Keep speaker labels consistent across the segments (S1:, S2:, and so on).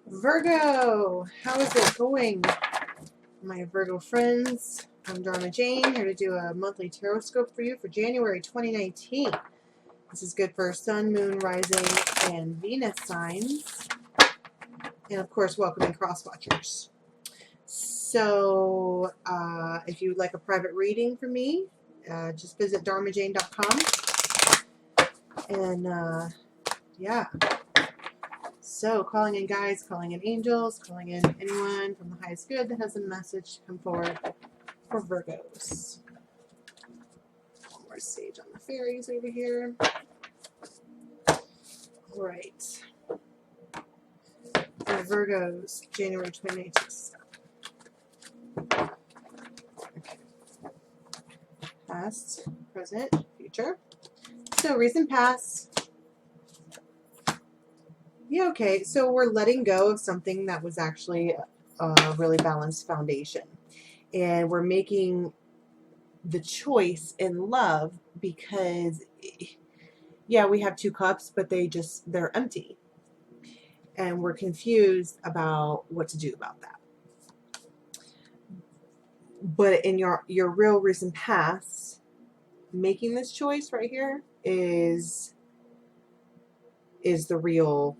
S1: Virgo, how is it going, my Virgo friends? I'm Dharma Jane, here to do a monthly tarot scope for you for January 2019. This is good for Sun, Moon, Rising, and Venus signs. And of course, welcoming cross-watchers. So, if you'd like a private reading from me, just visit dharmajane.com. And, yeah. So, calling in guides, calling in angels, calling in anyone from the highest good that has a message to come forward for Virgos. One more sage on the fairies over here. All right. For Virgos, January 2019. Okay. Past, present, future. So, recent past. Yeah, okay. So we're letting go of something that was actually a really balanced foundation. And we're making the choice in love because, yeah, we have two cups, but they're empty. And we're confused about what to do about that. But in your real recent past, making this choice right here is the real,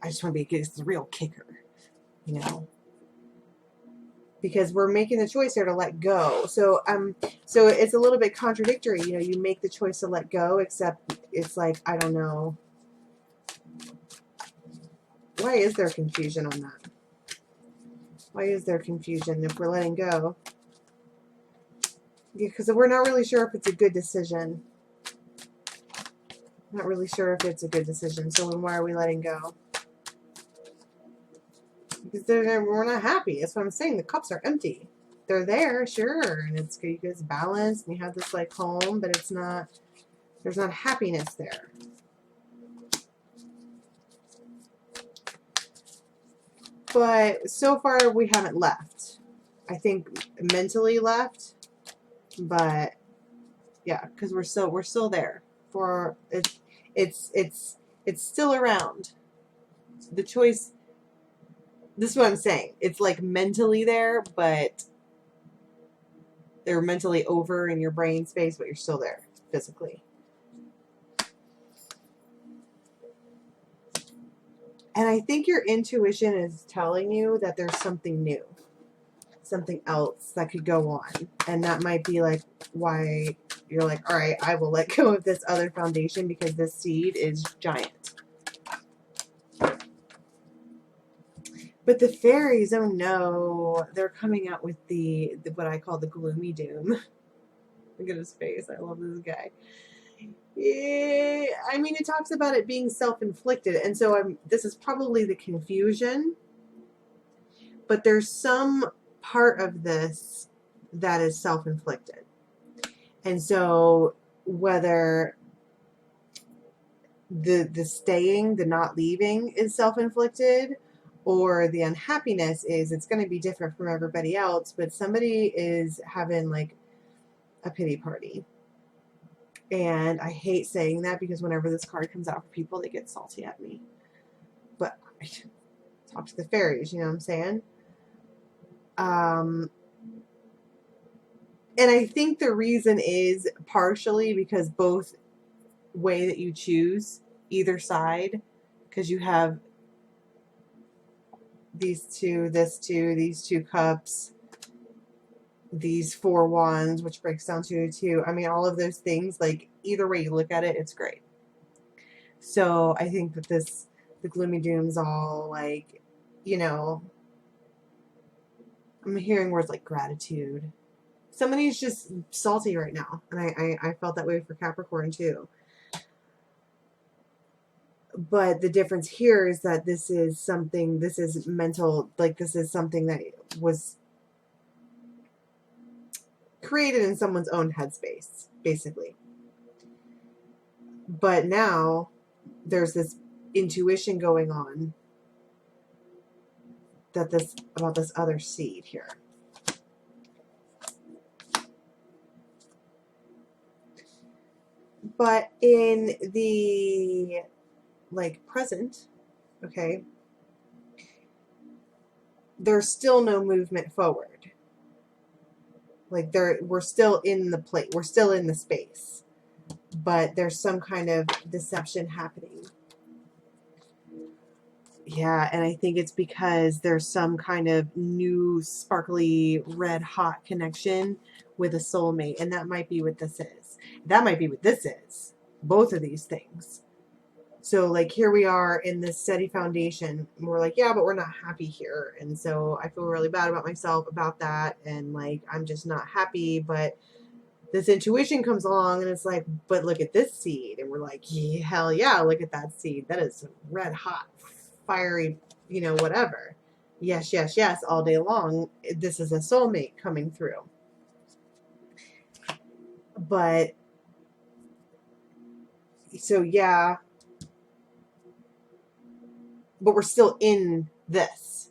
S1: I just want to be, it's the real kicker, you know. Because we're making the choice here to let go. So it's a little bit contradictory. You know, you make the choice to let go, except it's like, I don't know. Why is there confusion on that? Why is there confusion if we're letting go? Because we're not really sure if it's a good decision. Not really sure if it's a good decision. So then why are we letting go? Because we're not happy. That's what I'm saying. The cups are empty. They're there, sure, and it's balanced, and you have this like home, but it's not. There's not happiness there. But so far we haven't left. I think mentally left, but yeah, because we're still there. For it's still around. The choice. This is what I'm saying. It's like mentally there, but they're mentally over in your brain space, but you're still there physically. And I think your intuition is telling you that there's something new, something else that could go on. And that might be like why you're like, all right, I will let go of this other foundation because this seed is giant. But the fairies, oh no, they're coming out with the what I call the gloomy doom. Look at his face. I love this guy. Yeah, I mean, it talks about it being self-inflicted, and so this is probably the confusion. But there's some part of this that is self-inflicted, and so whether the staying, the not leaving, is self-inflicted, or the unhappiness is, it's going to be different from everybody else. But somebody is having like a pity party. And I hate saying that because whenever this card comes out for people, they get salty at me. But I talk to the fairies, you know what I'm saying? And I think the reason is partially because both way that you choose, either side, because you have these two, these two cups, these 4 wands, which breaks down to 2. I mean, all of those things, like either way you look at it, it's great. So I think that the gloomy doom's all like, you know, I'm hearing words like gratitude. Somebody's just salty right now, and I felt that way for Capricorn too. But the difference here is that this is mental, like this is something that was created in someone's own headspace, basically. But now there's this intuition going on about this other seed here. But in the like present, okay, there's still no movement forward. Like we're still in the plate. We're still in the space. But there's some kind of deception happening. Yeah, and I think it's because there's some kind of new sparkly red hot connection with a soulmate. And that might be what this is. That might be what this is. Both of these things. So like here we are in this steady foundation. And we're like, yeah, but we're not happy here. And so I feel really bad about myself about that. And like, I'm just not happy. But this intuition comes along and it's like, but look at this seed. And we're like, yeah, hell yeah, look at that seed. That is red hot, fiery, whatever. Yes, yes, yes, all day long. This is a soulmate coming through. But, so yeah, but we're still in this.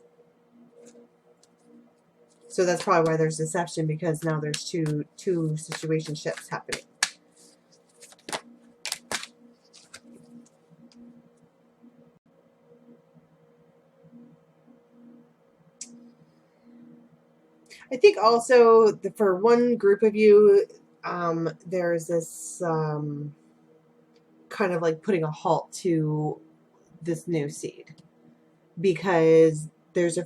S1: So that's probably why there's deception, because now there's two situationships happening. I think also for one group of you, there's this kind of like putting a halt to this new seed, because there's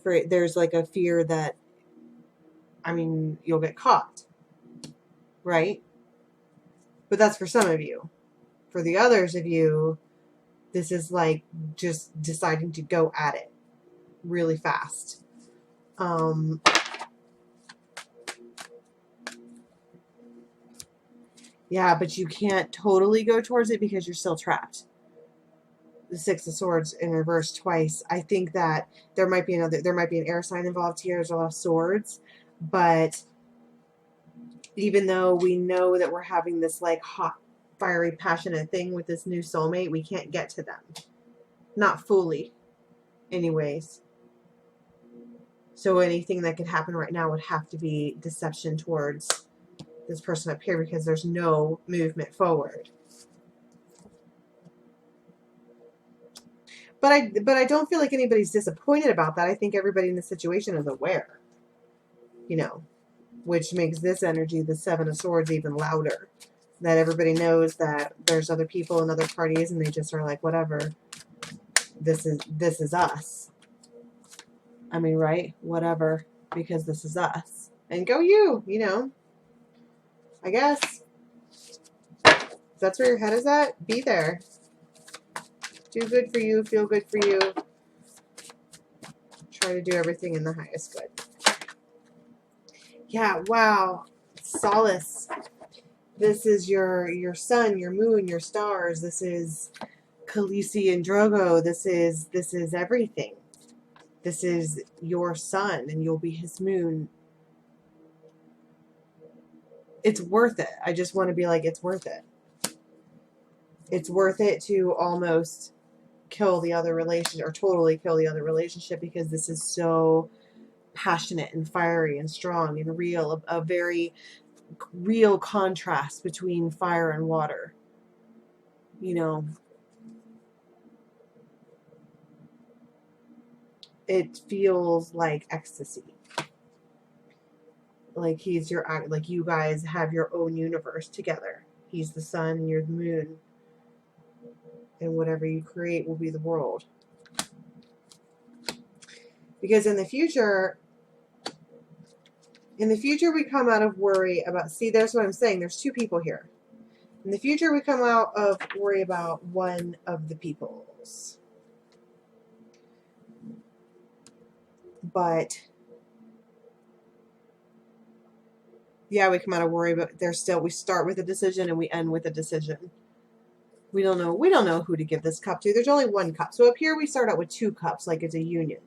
S1: like a fear that, you'll get caught, right? But that's for some of you. For the others of you, this is like just deciding to go at it really fast. Yeah, but you can't totally go towards it because you're still trapped. The Six of Swords in reverse twice. I think that there might be an air sign involved here. There's a lot of swords, but even though we know that we're having this like hot, fiery, passionate thing with this new soulmate, we can't get to them. Not fully, anyways. So anything that could happen right now would have to be deception towards this person up here, because there's no movement forward. But I don't feel like anybody's disappointed about that. I think everybody in the situation is aware, which makes this energy, the Seven of Swords, even louder. That everybody knows that there's other people and other parties, and they just are like, whatever. This is us. Right? Whatever, because this is us. And go you, I guess. If that's where your head is at, be there. Do good for you, feel good for you. Try to do everything in the highest good. Yeah, wow. Solace. This is your sun, your moon, your stars. This is Khaleesi and Drogo. This is everything. This is your sun, and you'll be his moon. It's worth it. I just want to be like, it's worth it. It's worth it to almost kill the other relationship, or totally kill the other relationship, because this is so passionate and fiery and strong and real, a very real contrast between fire and water. It feels like ecstasy. Like like you guys have your own universe together. He's the sun and you're the moon. And whatever you create will be the world. Because in the future we come out of worry about, see, there's what I'm saying. There's two people here. In the future we come out of worry about one of the peoples. But yeah, we come out of worry, but we start with a decision and we end with a decision. We don't know who to give this cup to. There's only one cup. So up here we start out with two cups, like it's a union.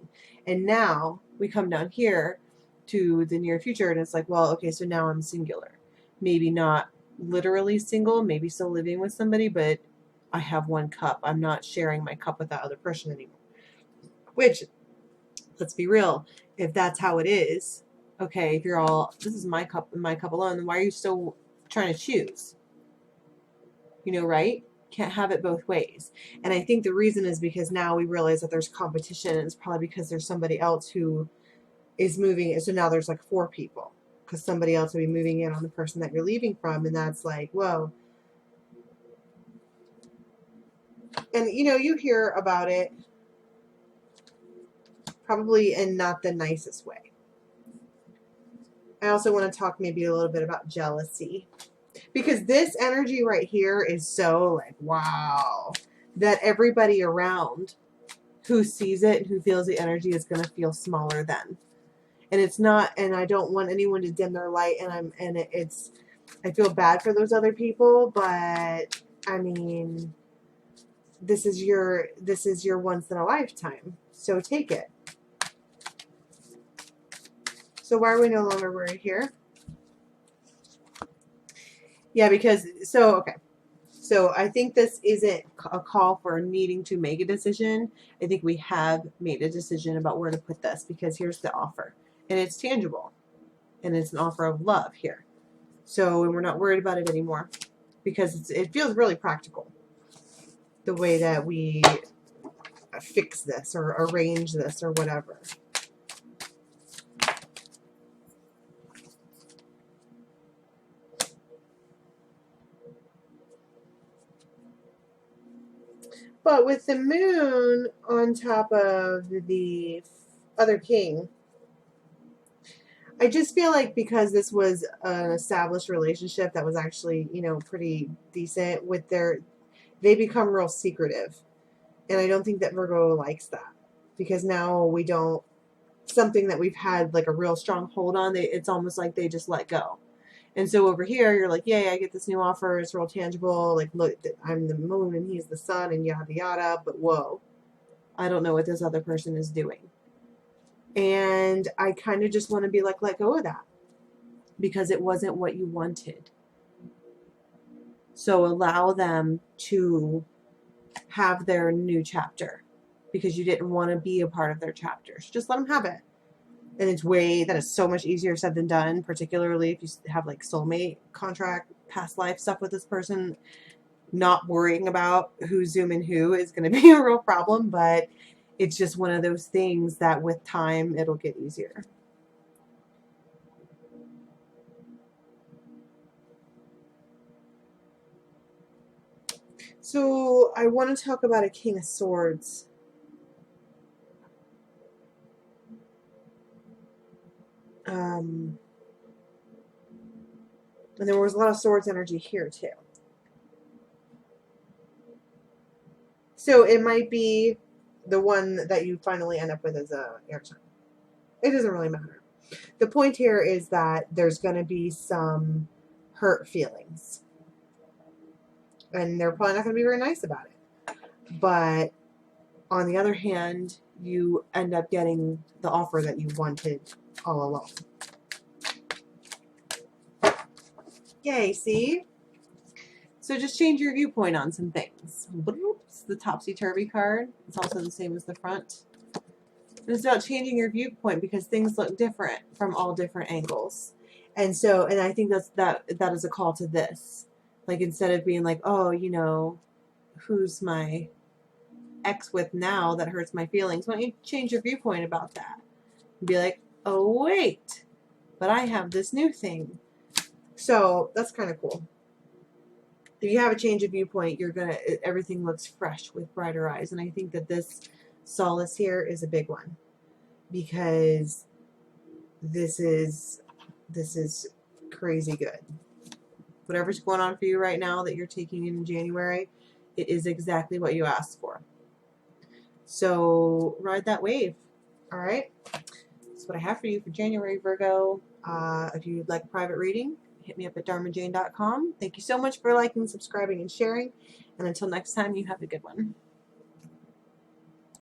S1: And now we come down here to the near future, and it's like, well, okay, so now I'm singular. Maybe not literally single, maybe still living with somebody, but I have one cup. I'm not sharing my cup with that other person anymore. Which, let's be real, if that's how it is, okay, if you're all, this is my cup and my cup alone, then why are you still trying to choose? Right? Can't have it both ways. And I think the reason is because now we realize that there's competition, and it's probably because there's somebody else who is moving. So now there's like 4 people because somebody else will be moving in on the person that you're leaving from. And that's like, whoa. And, you know, you hear about it probably in not the nicest way. I also want to talk maybe a little bit about jealousy. Because this energy right here is so like, wow, that everybody around who sees it and who feels the energy is going to feel smaller than. And it's not, and I don't want anyone to dim their light, I feel bad for those other people, but I mean, this is your once in a lifetime. So take it. So why are we no longer right here? Yeah, because, okay. So I think this isn't a call for needing to make a decision. I think we have made a decision about where to put this because here's the offer. And it's tangible. And it's an offer of love here. So we're not worried about it anymore because it feels really practical. The way that we fix this or arrange this or whatever. But with the moon on top of the other king, I just feel like because this was an established relationship that was actually, you know, pretty decent they become real secretive. And I don't think that Virgo likes that because now something that we've had like a real strong hold on, it's almost like they just let go. And so over here, you're like, yay, I get this new offer. It's real tangible. Like, look, I'm the moon and he's the sun and yada, yada. But whoa, I don't know what this other person is doing. And I kind of just want to be like, let go of that because it wasn't what you wanted. So allow them to have their new chapter because you didn't want to be a part of their chapters. Just let them have it. And that is so much easier said than done, particularly if you have like soulmate, contract, past life stuff with this person. Not worrying about who's zooming who is going to be a real problem, but it's just one of those things that with time, it'll get easier. So I want to talk about a King of Swords. And there was a lot of swords energy here too. So it might be the one that you finally end up with as a air sign. It doesn't really matter. The point here is that there's going to be some hurt feelings. And they're probably not going to be very nice about it. But on the other hand, you end up getting the offer that you wanted all along. Yay, see? So just change your viewpoint on some things. It's the topsy-turvy card. It's also the same as the front. And it's about changing your viewpoint because things look different from all different angles. And I think that is a call to this. Like instead of being like, oh, you know, who's my ex with now that hurts my feelings? Why don't you change your viewpoint about that? And be like, oh, wait, but I have this new thing. So that's kind of cool. If you have a change of viewpoint, everything looks fresh with brighter eyes. And I think that this solace here is a big one because this is crazy good. Whatever's going on for you right now that you're taking in January, it is exactly what you asked for. So ride that wave. All right. That's what I have for you for January, Virgo. If you'd like a private reading, hit me up at dharmajane.com. Thank you so much for liking, subscribing, and sharing. And until next time, you have a good one.